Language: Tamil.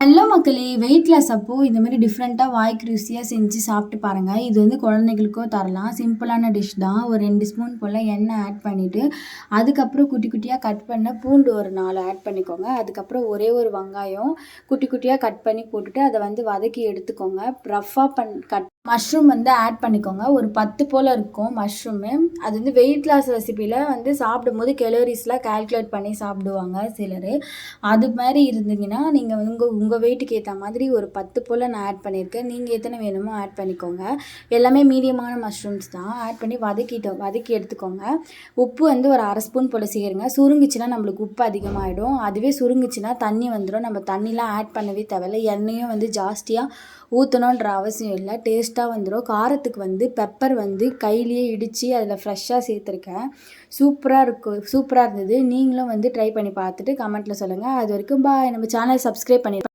ஹலோ மக்களே! வெயிட்லாஸ் அப்போ இந்த மாரி டிஃப்ரெண்ட்டா வாய்க்கு ருசியா செஞ்சு சாப்பிட்டு பாருங்க. இது வந்து குழந்தைகளுக்கும் தரலாம். சிம்பிளான டிஷ் தான். ஒரு 2 ஸ்பூன் போல எண்ணெய் ஆட் பண்ணிட்டு, அதுக்கப்புறம் குட்டி குட்டியா கட் பண்ண பூண்டு ஒரு 4 ஆட் பண்ணிக்கோங்க. அதுக்கப்புறம் ஒரே ஒரு வெங்காயம் குட்டி குட்டியா கட் பண்ணி போட்டுட்டு, அத வந்து வதக்கி எடுத்துக்கோங்க. ரஃப்பா கட் மஷ்ரூம் வந்து ஆட் பண்ணிக்கோங்க. ஒரு 10 போல இருக்கும் மஷ்ரூமு. அது வந்து வெயிட் லாஸ் ரெசிபில வந்து சாப்பிடும்போது கலோரிஸ்லாம் கால்குலேட் பண்ணி சாப்பிடுவாங்க சிலரு. அது மாரி இருந்தீங்கன்னா, நீங்க உங்க உங்க வெயிட்டுக்கு ஏத்த மாதிரி ஒரு 10 போல நான் ஆட் பண்ணியிருக்கேன். நீங்க எத்தனை வேணுமோ ஆட் பண்ணிக்கோங்க. எல்லாமே மீடியமான மஷ்ரூம்ஸ் தான். ஆட் பண்ணி வதக்கி எடுத்துக்கோங்க. உப்பு வந்து ஒரு 1/2 ஸ்பூன் போல சேருங்க. சுருங்குச்சுன்னா நம்மளுக்கு உப்பு அதிகமாயிடும். அதுவே சுருங்குச்சுன்னா தண்ணி வந்துரும். நம்ம தண்ணிலாம் ஆட் பண்ணவே தேவையில்ல. எண்ணெயும் வந்து ஜாஸ்தியா ஊற்றணுன்ற அவசியம் இல்லை. டேஸ்ட்டாக வந்துடும். காரத்துக்கு வந்து பெப்பர் வந்து கையிலேயே இடித்து அதில் ஃப்ரெஷ்ஷாக சேர்த்துருக்கேன். சூப்பராக இருந்தது. நீங்களும் வந்து ட்ரை பண்ணி பார்த்துட்டு கமெண்ட்டில் சொல்லுங்கள். அது வரைக்கும் பாய். நம்ம சேனல் சப்ஸ்கிரைப் பண்ணி